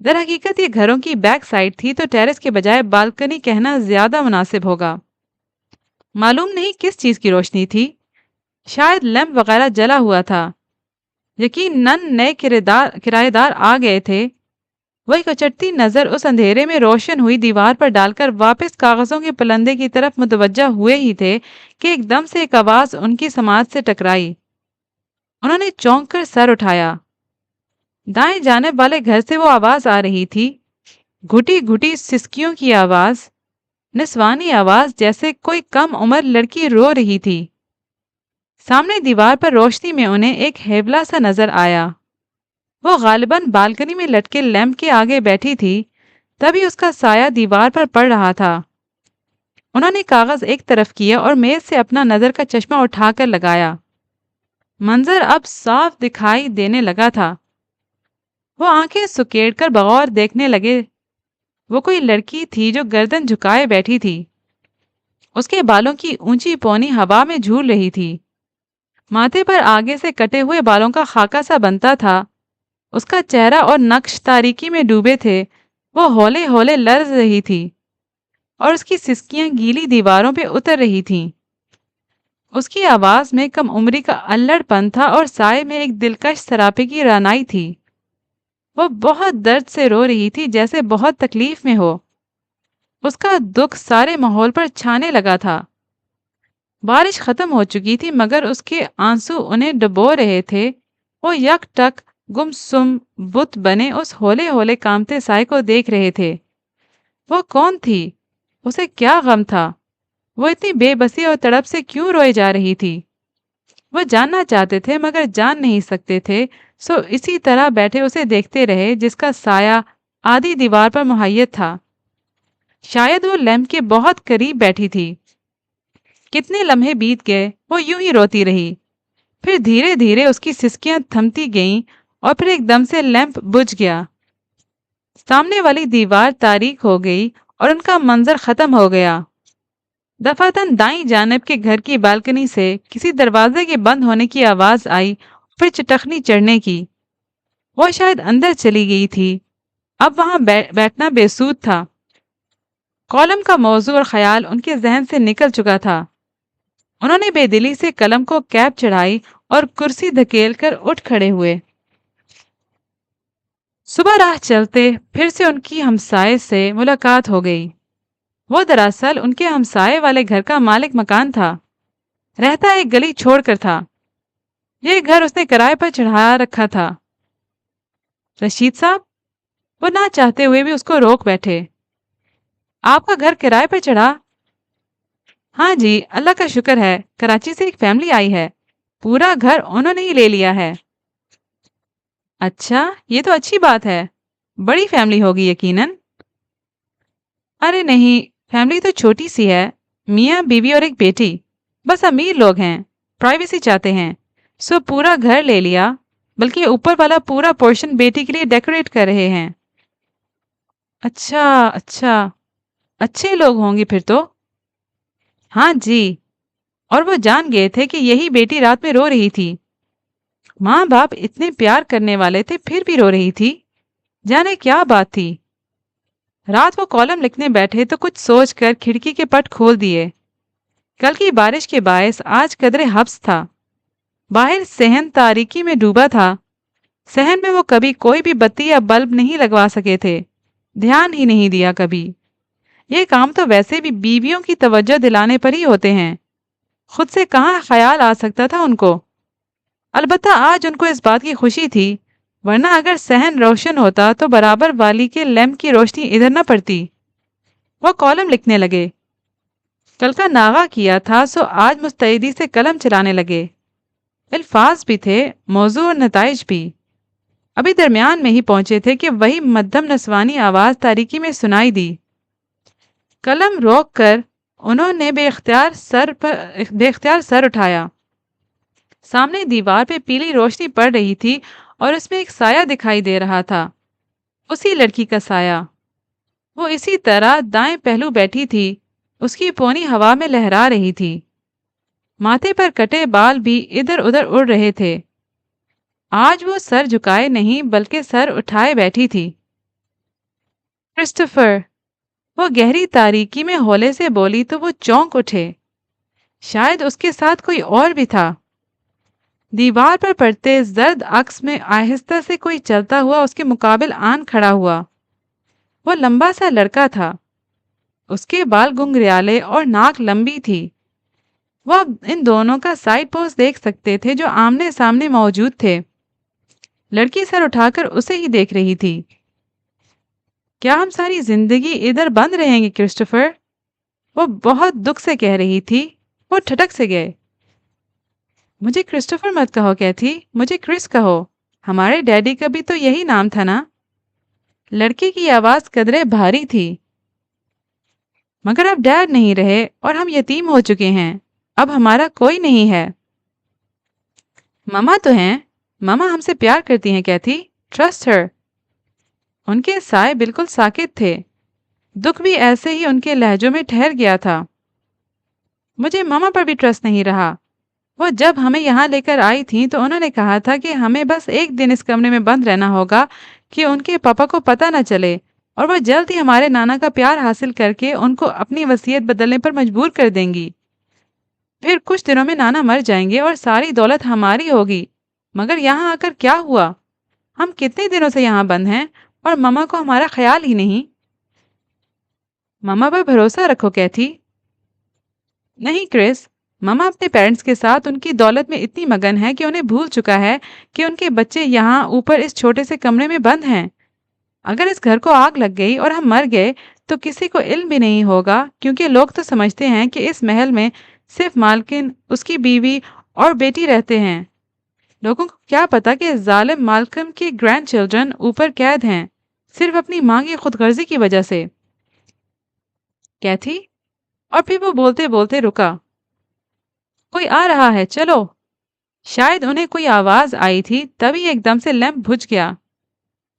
در حقیقت یہ گھروں کی بیک سائڈ تھی، تو ٹیرس کے بجائے بالکنی کہنا زیادہ مناسب ہوگا۔ معلوم نہیں کس چیز کی روشنی تھی، شاید لیمپ وغیرہ جلا ہوا تھا۔ یقیناً نئے کرایہ دار آ گئے تھے۔ وہ ایک اچٹتی نظر اس اندھیرے میں روشن ہوئی دیوار پر ڈال کر واپس کاغذوں کے پلندے کی طرف متوجہ ہوئے ہی تھے کہ ایک دم سے ایک آواز ان کی سماعت سے ٹکرائی۔ انہوں نے چونک کر سر اٹھایا۔ دائیں جانب والے گھر سے وہ آواز آ رہی تھی، گھٹی گھٹی سسکیوں کی آواز، نسوانی آواز، جیسے کوئی کم عمر لڑکی رو رہی تھی۔ سامنے دیوار پر روشنی میں انہیں ایک ہیبلا سا نظر آیا۔ وہ غالباً بالکنی میں لٹکے لیمپ کے آگے بیٹھی تھی، تبھی اس کا سایہ دیوار پر پڑ رہا تھا۔ انہوں نے کاغذ ایک طرف کیا اور میز سے اپنا نظر کا چشمہ اٹھا کر لگایا۔ منظر اب صاف دکھائی دینے لگا تھا۔ وہ آنکھیں سکیڑ کر بغور دیکھنے لگے۔ وہ کوئی لڑکی تھی جو گردن جھکائے بیٹھی تھی۔ اس کے بالوں کی اونچی پونی ہوا میں جھول رہی تھی۔ ماتھے پر آگے سے کٹے ہوئے بالوں کا خاکہ سا بنتا تھا۔ اس کا چہرہ اور نقش تاریکی میں ڈوبے تھے۔ وہ ہولے ہولے لرز رہی تھی اور اس کی سسکیاں گیلی دیواروں پہ اتر رہی تھیں۔ اس کی آواز میں کم عمری کا الڑ پن تھا اور سائے میں ایک دلکش سراپے کی رانائی تھی۔ وہ بہت درد سے رو رہی تھی، جیسے بہت تکلیف میں ہو۔ اس کا دکھ سارے ماحول پر چھانے لگا تھا۔ بارش ختم ہو چکی تھی، مگر اس کے آنسو انہیں ڈبو رہے تھے۔ وہ یک ٹک گمسم بت بنے اس ہولے ہولے کامتے سائے کو دیکھ رہے تھے۔ وہ کون تھی؟ اسے کیا غم تھا؟ وہ اتنی بے بسی اور تڑپ سے کیوں روئے جا رہی تھی؟ وہ جاننا چاہتے تھے مگر جان نہیں سکتے تھے، سو اسی طرح بیٹھے اسے دیکھتے رہے، جس کا سایہ آدھی دیوار پر محیط تھا۔ شاید وہ لیمپ کے بہت قریب بیٹھی تھی۔ کتنے لمحے بیت گئے، وہ یوں ہی روتی رہی۔ پھر دھیرے دھیرے اس کی سسکیاں تھمتی گئیں اور پھر ایک دم سے لیمپ بجھ گیا۔ سامنے والی دیوار تاریک ہو گئی اور ان کا منظر ختم ہو گیا۔ دفعتاً دائیں جانب کے گھر کی بالکنی سے کسی دروازے کے بند ہونے کی آواز آئی، پھر چٹخنی چڑھنے کی۔ وہ شاید اندر چلی گئی تھی۔ اب وہاں بیٹھنا بے سود تھا۔ کالم کا موضوع اور خیال ان کے ذہن سے نکل چکا تھا۔ انہوں نے بے دلی سے قلم کو کیپ چڑھائی اور کرسی دھکیل کر اٹھ کھڑے ہوئے۔ صبح راہ چلتے پھر سے ان کی ہمسائے سے ملاقات ہو گئی۔ وہ دراصل ان کے ہمسائے والے گھر کا مالک مکان تھا۔ رہتا ایک گلی چھوڑ کر تھا۔ یہ گھر اس نے کرائے پر چڑھا رکھا تھا۔ رشید صاحب، وہ نہ چاہتے ہوئے بھی اس کو روک بیٹھے۔ آپ کا گھر کرائے پر چڑھا؟ ہاں جی، اللہ کا شکر ہے، کراچی سے ایک فیملی آئی ہے، پورا گھر انہوں نے ہی لے لیا ہے۔ اچھا، یہ تو اچھی بات ہے، بڑی فیملی ہوگی یقیناً۔ ارے نہیں، فیملی تو چھوٹی سی ہے، میاں بیوی اور ایک بیٹی، بس امیر لوگ ہیں، پرائیویسی چاہتے ہیں، سو پورا گھر لے لیا، بلکہ اوپر والا پورا پورشن بیٹی کے لیے ڈیکوریٹ کر رہے ہیں۔ اچھا اچھا، اچھے لوگ ہوں گے پھر تو۔ ہاں جی، اور وہ جان گئے تھے کہ یہی بیٹی رات میں رو رہی تھی۔ ماں باپ اتنے پیار کرنے والے تھے، پھر بھی رو رہی تھی، جانے کیا بات تھی۔ رات وہ کالم لکھنے بیٹھے تو کچھ سوچ کر کھڑکی کے پٹ کھول دیے۔ کل کی بارش کے باعث آج قدرے حبس تھا۔ باہر صحن تاریکی میں ڈوبا تھا۔ صحن میں وہ کبھی کوئی بھی بتی یا بلب نہیں لگوا سکے تھے، دھیان ہی نہیں دیا کبھی۔ یہ کام تو ویسے بھی بیویوں کی توجہ دلانے پر ہی ہوتے ہیں، خود سے کہاں خیال آ سکتا تھا ان کو۔ البتہ آج ان کو اس بات کی خوشی تھی، ورنہ اگر صحن روشن ہوتا تو برابر والی کے لیمپ کی روشنی ادھر نہ پڑتی۔ وہ کالم لکھنے لگے۔ کل کا ناغہ کیا تھا، سو آج مستعدی سے قلم چلانے لگے۔ الفاظ بھی تھے، موضوع اور نتائج بھی۔ ابھی درمیان میں ہی پہنچے تھے کہ وہی مدھم نسوانی آواز تاریکی میں سنائی دی۔ قلم روک کر انہوں نے بے اختیار سر اٹھایا۔ سامنے دیوار پہ پیلی روشنی پڑ رہی تھی اور اس میں ایک سایہ دکھائی دے رہا تھا، اسی لڑکی کا سایہ۔ وہ اسی طرح دائیں پہلو بیٹھی تھی، اس کی پونی ہوا میں لہرا رہی تھی۔ ماتھے پر کٹے بال بھی ادھر ادھر اڑ رہے تھے۔ آج وہ سر جھکائے نہیں بلکہ سر اٹھائے بیٹھی تھی۔ کرسٹوفر! وہ گہری تاریکی میں ہولے سے بولی تو وہ چونک اٹھے۔ شاید اس کے ساتھ کوئی اور بھی تھا۔ دیوار پر پڑتے زرد عکس میں آہستہ سے کوئی چلتا ہوا اس کے مقابل آن کھڑا ہوا۔ وہ لمبا سا لڑکا تھا۔ اس کے بال گنگریالے اور ناک لمبی تھی۔ وہ اب ان دونوں کا سائڈ پوز دیکھ سکتے تھے جو آمنے سامنے موجود تھے۔ لڑکی سر اٹھا کر اسے ہی دیکھ رہی تھی۔ کیا ہم ساری زندگی ادھر بند رہیں گے کرسٹوفر؟ وہ بہت دکھ سے کہہ رہی تھی۔ وہ ٹھٹک سے گئے۔ مجھے کرسٹوفر مت کہو کیتھی، مجھے کرس کہو۔ ہمارے ڈیڈی کا بھی تو یہی نام تھا نا؟ لڑکی کی آواز قدرے بھاری تھی۔ مگر اب ڈیڈ نہیں رہے اور ہم یتیم ہو چکے ہیں۔ اب ہمارا کوئی نہیں ہے۔ مما تو ہیں۔ مما ہم سے پیار کرتی ہیں کیتھی، ٹرسٹ ہر۔ ان کے سائے بالکل ساکت تھے۔ دکھ بھی ایسے ہی ان کے لہجوں میں ٹھہر گیا تھا۔ مجھے مما پر بھی ٹرسٹ نہیں رہا۔ وہ جب ہمیں یہاں لے کر آئی تھیں تو انہوں نے کہا تھا کہ ہمیں بس ایک دن اس کمرے میں بند رہنا ہوگا کہ ان کے پاپا کو پتہ نہ چلے، اور وہ جلد ہی ہمارے نانا کا پیار حاصل کر کے ان کو اپنی وصیت بدلنے پر مجبور کر دیں گی۔ پھر کچھ دنوں میں نانا مر جائیں گے اور ساری دولت ہماری ہوگی۔ مگر یہاں آ کر کیا ہوا؟ ہم کتنے دنوں سے یہاں بند ہیں اور مما کو ہمارا خیال ہی نہیں۔ مما پر بھروسہ رکھو کیتھی۔ نہیں کرس، مما اپنے پیرنٹس کے ساتھ ان کی دولت میں اتنی مگن ہے کہ انہیں بھول چکا ہے کہ ان کے بچے یہاں اوپر اس چھوٹے سے کمرے میں بند ہیں۔ اگر اس گھر کو آگ لگ گئی اور ہم مر گئے تو کسی کو علم بھی نہیں ہوگا، کیونکہ لوگ تو سمجھتے ہیں کہ اس محل میں صرف مالکن، اس کی بیوی اور بیٹی رہتے ہیں۔ لوگوں کو کیا پتا کہ ظالم مالکم کے گرینڈ چلڈرن اوپر قید ہیں، صرف اپنی ماں کی خود غرضی کی وجہ سے۔ کیتھی؟ اور پھر وہ بولتے بولتے رکا۔ کوئی آ رہا ہے، چلو۔ شاید انہیں کوئی آواز آئی تھی، تبھی ایک دم سے لیمپ بجھ گیا۔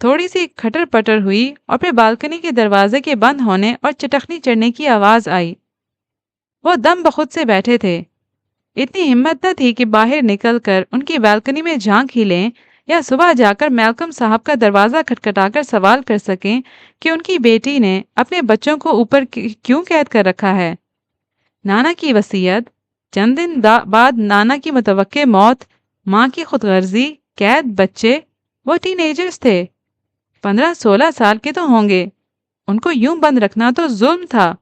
تھوڑی سی کھٹر پٹر ہوئی اور پھر بالکنی کے دروازے کے بند ہونے اور چٹخنی چڑھنے کی آواز آئی۔ وہ دم بخود سے بیٹھے تھے۔ اتنی ہمت نہ تھی کہ باہر نکل کر ان کی بالکنی میں جھانک ہی لیں یا صبح جا کر میلکم صاحب کا دروازہ کھٹکھٹا کر سوال کر سکیں کہ ان کی بیٹی نے اپنے بچوں کو اوپر کیوں قید کر رکھا ہے۔ نانا کی وصیت، چند دن بعد نانا کی متوقع موت، ماں کی خود غرضی، قید، بچے، وہ ٹین ایجرز تھے، 15-16 سال کے تو ہوں گے۔ ان کو یوں بند رکھنا تو ظلم تھا،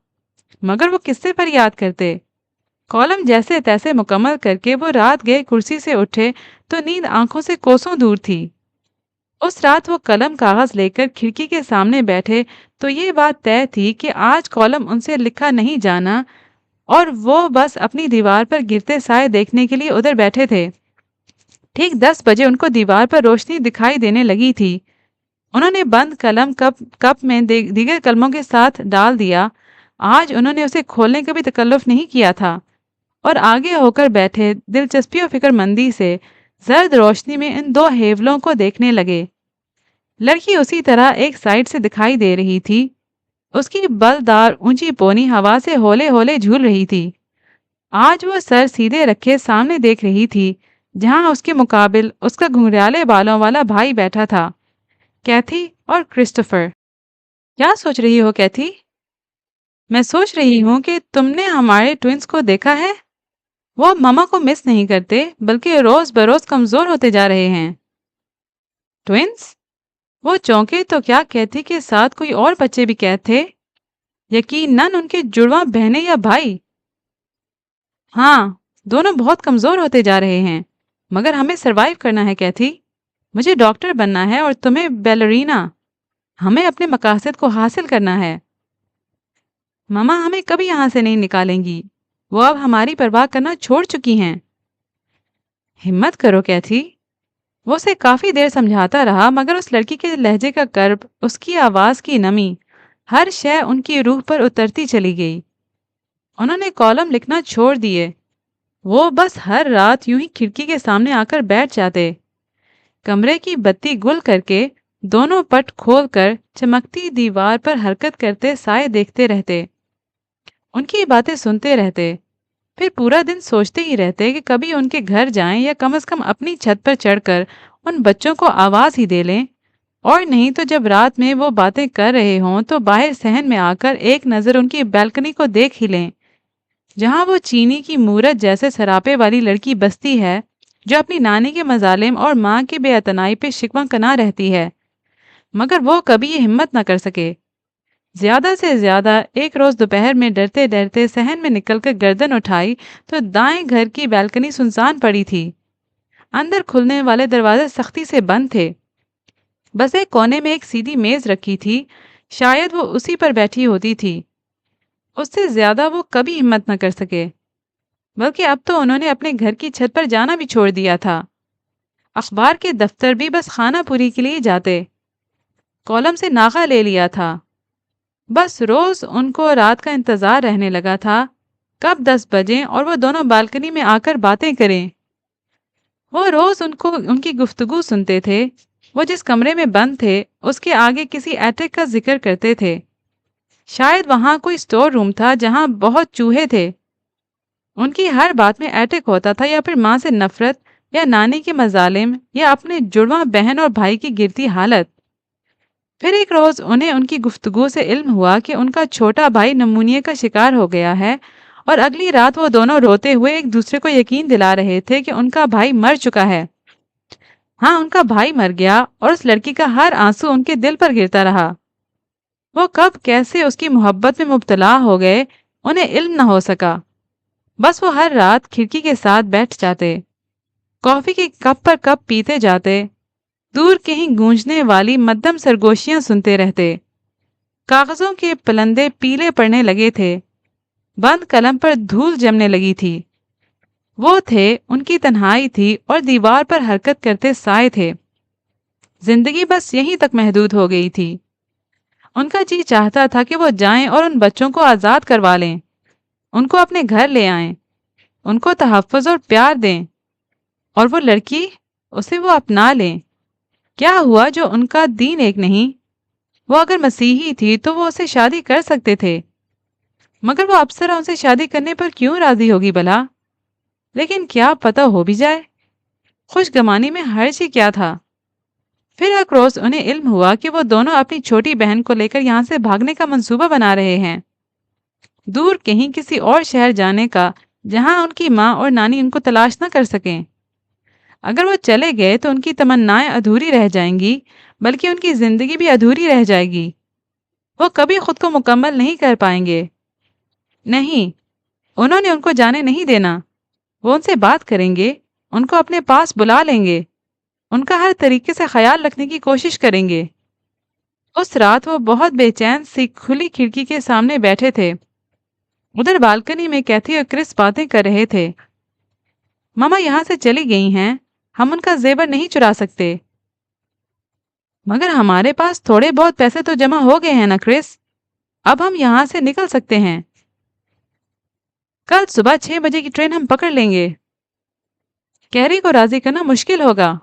مگر وہ کس سے فریاد کرتے؟ کالم جیسے تیسے مکمل کر کے وہ رات گئے کرسی سے اٹھے تو نیند آنکھوں سے کوسوں دور تھی۔ اس رات وہ قلم کاغذ لے کر کھڑکی کے سامنے بیٹھے تو یہ بات طے تھی کہ آج کالم ان سے لکھا نہیں جانا، اور وہ بس اپنی دیوار پر گرتے سائے دیکھنے کے لیے ادھر بیٹھے تھے۔ ٹھیک 10 بجے ان کو دیوار پر روشنی دکھائی دینے لگی تھی۔ انہوں نے بند قلم کپ میں دیگر قلموں کے ساتھ ڈال دیا۔ آج انہوں نے اسے کھولنے کا بھی تکلف نہیں کیا تھا، اور آگے ہو کر بیٹھے دلچسپی و فکر مندی سے زرد روشنی میں ان دو ہیولوں کو دیکھنے لگے۔ لڑکی اسی طرح ایک سائیڈ سے دکھائی دے رہی تھی۔ اس کی بلدار اونچی پونی ہوا سے ہولے ہولے جھول رہی تھی۔ آج وہ سر سیدھے رکھے سامنے دیکھ رہی تھی، جہاں اس کے مقابل اس کا گھنگریالے بالوں والا بھائی بیٹھا تھا، کیتھی اور کرسٹوفر۔ کیا سوچ رہی ہو کیتھی؟ میں سوچ رہی ہوں کہ تم نے ہمارے ٹوئنز کو دیکھا ہے؟ وہ مما کو مس نہیں کرتے، بلکہ روز بروز کمزور ہوتے جا رہے ہیں۔ ٹوئنز؟ وہ چونکے تو کیا کیتھی کے ساتھ کوئی اور بچے بھی قید تھے؟ یقیناً ان کے جڑواں بہنیں یا بھائی۔ ہاں، دونوں بہت کمزور ہوتے جا رہے ہیں، مگر ہمیں سروائیو کرنا ہے کیتھی۔ مجھے ڈاکٹر بننا ہے اور تمہیں بیلرینا۔ ہمیں اپنے مقاصد کو حاصل کرنا ہے۔ مما ہمیں کبھی یہاں سے نہیں نکالیں گی، وہ اب ہماری پرواہ کرنا چھوڑ چکی ہیں۔ ہمت کرو کیتھی۔ وہ اسے کافی دیر سمجھاتا رہا، مگر اس لڑکی کے لہجے کا کرب، اس کی آواز کی نمی، ہر شے ان کی روح پر اترتی چلی گئی۔ انہوں نے کالم لکھنا چھوڑ دیے۔ وہ بس ہر رات یوں ہی کھڑکی کے سامنے آ کر بیٹھ جاتے، کمرے کی بتی گل کر کے دونوں پٹ کھول کر چمکتی دیوار پر حرکت کرتے سائے دیکھتے رہتے، ان کی باتیں سنتے رہتے، پھر پورا دن سوچتے ہی رہتے کہ کبھی ان کے گھر جائیں یا کم از کم اپنی چھت پر چڑھ کر ان بچوں کو آواز ہی دے لیں، اور نہیں تو جب رات میں وہ باتیں کر رہے ہوں تو باہر صحن میں آ کر ایک نظر ان کی بالکنی کو دیکھ ہی لیں، جہاں وہ چینی کی مورت جیسے سراپے والی لڑکی بستی ہے جو اپنی نانی کے مظالم اور ماں کی بے اعتنائی پہ شکوہ کنا رہتی ہے، مگر وہ کبھی یہ ہمت نہ کر سکے۔ زیادہ سے زیادہ ایک روز دوپہر میں ڈرتے ڈرتے صحن میں نکل کر گردن اٹھائی تو دائیں گھر کی بالکنی سنسان پڑی تھی۔ اندر کھلنے والے دروازے سختی سے بند تھے، بس ایک کونے میں ایک سیدھی میز رکھی تھی، شاید وہ اسی پر بیٹھی ہوتی تھی۔ اس سے زیادہ وہ کبھی ہمت نہ کر سکے، بلکہ اب تو انہوں نے اپنے گھر کی چھت پر جانا بھی چھوڑ دیا تھا۔ اخبار کے دفتر بھی بس خانہ پوری کے لیے جاتے، کالم سے ناغہ لے لیا تھا۔ بس روز ان کو رات کا انتظار رہنے لگا تھا، کب 10 بجیں اور وہ دونوں بالکنی میں آ کر باتیں کریں۔ وہ روز ان کی گفتگو سنتے تھے۔ وہ جس کمرے میں بند تھے اس کے آگے کسی ایٹک کا ذکر کرتے تھے، شاید وہاں کوئی سٹور روم تھا جہاں بہت چوہے تھے۔ ان کی ہر بات میں ایٹک ہوتا تھا، یا پھر ماں سے نفرت، یا نانی کے مظالم، یا اپنے جڑواں بہن اور بھائی کی گرتی حالت۔ پھر ایک روز انہیں ان کی گفتگو سے علم ہوا کہ ان کا چھوٹا بھائی نمونیا کا شکار ہو گیا ہے، اور اگلی رات وہ دونوں روتے ہوئے ایک دوسرے کو یقین دلا رہے تھے کہ ان کا بھائی مر چکا ہے۔ ہاں، ان کا بھائی مر گیا، اور اس لڑکی کا ہر آنسو ان کے دل پر گرتا رہا۔ وہ کب کیسے اس کی محبت میں مبتلا ہو گئے انہیں علم نہ ہو سکا۔ بس وہ ہر رات کھڑکی کے ساتھ بیٹھ جاتے، کافی کے کپ پر کپ پیتے جاتے، دور کہیں گونجنے والی مدھم سرگوشیاں سنتے رہتے۔ کاغذوں کے پلندے پیلے پڑنے لگے تھے، بند قلم پر دھول جمنے لگی تھی۔ وہ تھے، ان کی تنہائی تھی، اور دیوار پر حرکت کرتے سائے تھے۔ زندگی بس یہیں تک محدود ہو گئی تھی۔ ان کا جی چاہتا تھا کہ وہ جائیں اور ان بچوں کو آزاد کروا لیں، ان کو اپنے گھر لے آئیں، ان کو تحفظ اور پیار دیں، اور وہ لڑکی، اسے وہ اپنا لیں۔ کیا ہوا جو ان کا دین ایک نہیں؟ وہ اگر مسیحی تھی تو وہ اسے شادی کر سکتے تھے، مگر وہ افسرہ ان سے شادی کرنے پر کیوں راضی ہوگی بھلا؟ لیکن کیا پتہ ہو بھی جائے، خوش گمانی میں حرج ہی کیا تھا؟ پھر ایک روز انہیں علم ہوا کہ وہ دونوں اپنی چھوٹی بہن کو لے کر یہاں سے بھاگنے کا منصوبہ بنا رہے ہیں، دور کہیں کسی اور شہر جانے کا، جہاں ان کی ماں اور نانی ان کو تلاش نہ کر سکیں۔ اگر وہ چلے گئے تو ان کی تمنائیں ادھوری رہ جائیں گی، بلکہ ان کی زندگی بھی ادھوری رہ جائے گی۔ وہ کبھی خود کو مکمل نہیں کر پائیں گے۔ نہیں، انہوں نے ان کو جانے نہیں دینا۔ وہ ان سے بات کریں گے، ان کو اپنے پاس بلا لیں گے، ان کا ہر طریقے سے خیال رکھنے کی کوشش کریں گے۔ اس رات وہ بہت بے چین سی کھلی کھڑکی کے سامنے بیٹھے تھے۔ ادھر بالکنی میں کیتھی اور کرس باتیں کر رہے تھے۔ ماما یہاں سے چلی گئی ہیں، ہم ان کا زیور نہیں چرا سکتے۔ مگر ہمارے پاس تھوڑے بہت پیسے تو جمع ہو گئے ہیں نا کرس، اب ہم یہاں سے نکل سکتے ہیں۔ کل صبح 6 بجے کی ٹرین ہم پکڑ لیں گے۔ کیری کو راضی کرنا مشکل ہوگا۔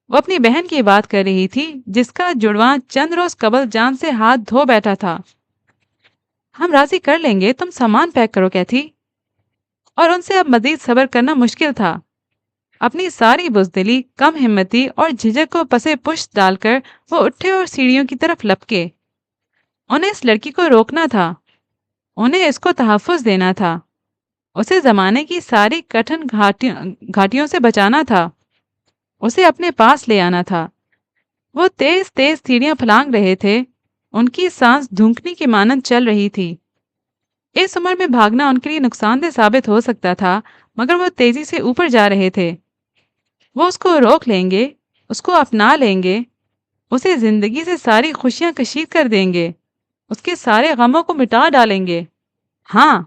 وہ اپنی بہن کی بات کر رہی تھی جس کا جڑواں چند روز قبل جان سے ہاتھ دھو بیٹھا تھا۔ ہم راضی کر لیں گے، تم سامان پیک کرو کیتھی۔ اور ان سے اب مزید صبر کرنا مشکل تھا۔ اپنی ساری بزدلی، کم ہمتی اور جھجک کو پسے پشت ڈال کر وہ اٹھے اور سیڑھیوں کی طرف لپکے۔ انہیں اس لڑکی کو روکنا تھا، انہیں اس کو تحفظ دینا تھا، اسے زمانے کی ساری کٹھن گھاٹیوں سے بچانا تھا، اسے اپنے پاس لے آنا تھا۔ وہ تیز تیز سیڑھیاں پھلانگ رہے تھے، ان کی سانس دھونکنے کی مانند چل رہی تھی۔ اس عمر میں بھاگنا ان کے لیے نقصان دہ ثابت ہو سکتا تھا، مگر وہ تیزی سے اوپر جا رہے تھے۔ وہ اس کو روک لیں گے، اس کو اپنا لیں گے، اسے زندگی سے ساری خوشیاں کشید کر دیں گے، اس کے سارے غموں کو مٹا ڈالیں گے۔ ہاں،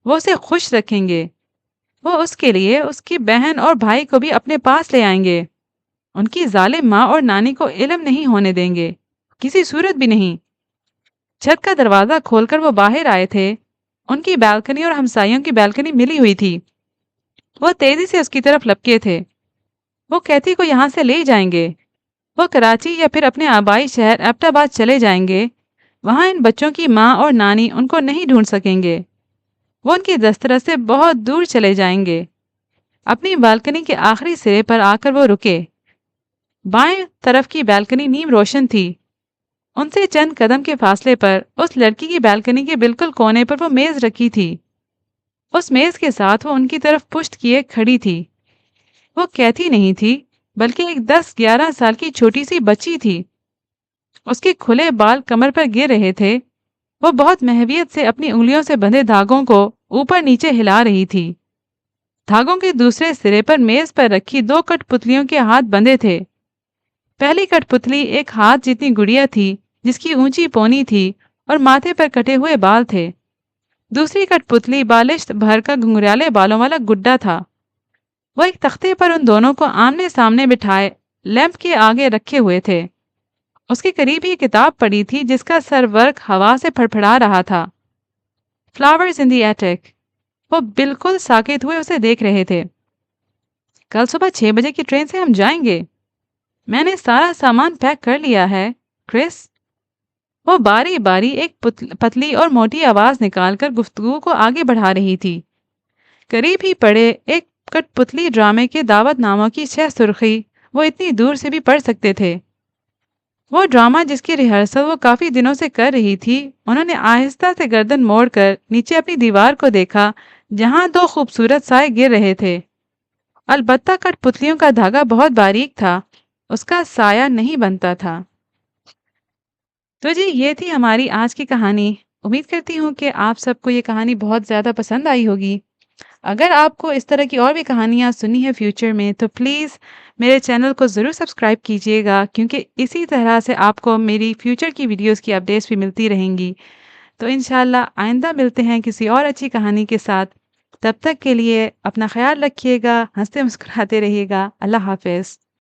وہ اسے خوش رکھیں گے۔ وہ اس کے لیے اس کی بہن اور بھائی کو بھی اپنے پاس لے آئیں گے۔ ان کی ظالم ماں اور نانی کو علم نہیں ہونے دیں گے، کسی صورت بھی نہیں۔ چھت کا دروازہ کھول کر وہ باہر آئے تھے۔ ان کی بالکنی اور ہمسائیوں کی بالکنی ملی ہوئی تھی۔ وہ تیزی سے اس کی طرف لپکے تھے۔ وہ کیتھی کو یہاں سے لے جائیں گے۔ وہ کراچی یا پھر اپنے آبائی شہر ایبٹ آباد چلے جائیں گے۔ وہاں ان بچوں کی ماں اور نانی ان کو نہیں ڈھونڈ سکیں گے۔ وہ ان کی دسترس سے بہت دور چلے جائیں گے۔ اپنی بالکنی کے آخری سرے پر آ کر وہ رکے۔ بائیں طرف کی بالکنی نیم روشن تھی۔ ان سے چند قدم کے فاصلے پر اس لڑکی کی بالکنی کے بالکل کونے پر وہ میز رکھی تھی۔ اس میز کے ساتھ وہ ان کی طرف پشت کیے کھڑی تھی۔ وہ کیتھی نہیں تھی بلکہ ایک 10-11 سال کی چھوٹی سی بچی تھی۔ اس کے کھلے بال کمر پر گر رہے تھے۔ وہ بہت محویت سے اپنی انگلیوں سے بندھے دھاگوں کو اوپر نیچے ہلا رہی تھی۔ دھاگوں کے دوسرے سرے پر میز پر رکھی 2 کٹ پتلیوں کے ہاتھ بندھے تھے۔ پہلی کٹ پتلی ایک ہاتھ جتنی گڑیا تھی جس کی اونچی پونی تھی اور ماتھے پر کٹے ہوئے بال تھے۔ دوسری کٹ پتلی بالشت بھر کا گھنگریالے بالوں والا گڈا تھا۔ وہ ایک تختے پر ان دونوں کو آمنے سامنے بٹھائے لیمپ کے آگے رکھے ہوئے تھے۔ اس کے قریب ہی کتاب پڑی تھی جس کا سر ورق ہوا سے پھڑپھڑا رہا تھا۔ Flowers in the attic. وہ بالکل ساکت ہوئے اسے دیکھ رہے تھے۔ کل صبح 6 بجے کی ٹرین سے ہم جائیں گے۔ میں نے سارا سامان پیک کر لیا ہے کرس۔ وہ باری باری ایک پتلی اور موٹی آواز نکال کر گفتگو کو آگے بڑھا رہی تھی۔ قریب ہی پڑے ایک کٹ پتلی ڈرامے کے دعوت ناموں کی 6 سرخی وہ اتنی دور سے بھی پڑھ سکتے تھے۔ وہ ڈرامہ جس کی ریہرسل وہ کافی دنوں سے کر رہی تھی، انہوں نے آہستہ سے گردن موڑ کر نیچے اپنی دیوار کو دیکھا جہاں 2 خوبصورت سائے گر رہے تھے۔ البتہ کٹ پتلیوں کا دھاگا بہت باریک تھا، اس کا سایہ نہیں بنتا تھا۔ تو جی یہ تھی ہماری آج کی کہانی۔ امید کرتی ہوں کہ آپ سب کو یہ کہانی بہت زیادہ پسند آئی ہوگی۔ اگر آپ کو اس طرح کی اور بھی کہانیاں سنی ہے فیوچر میں تو پلیز میرے چینل کو ضرور سبسکرائب کیجیے گا، کیونکہ اسی طرح سے آپ کو میری فیوچر کی ویڈیوز کی اپڈیٹس بھی ملتی رہیں گی۔ تو انشاءاللہ آئندہ ملتے ہیں کسی اور اچھی کہانی کے ساتھ۔ تب تک کے لیے اپنا خیال رکھیے گا، ہنستے مسکراتے رہیے گا۔ اللہ حافظ۔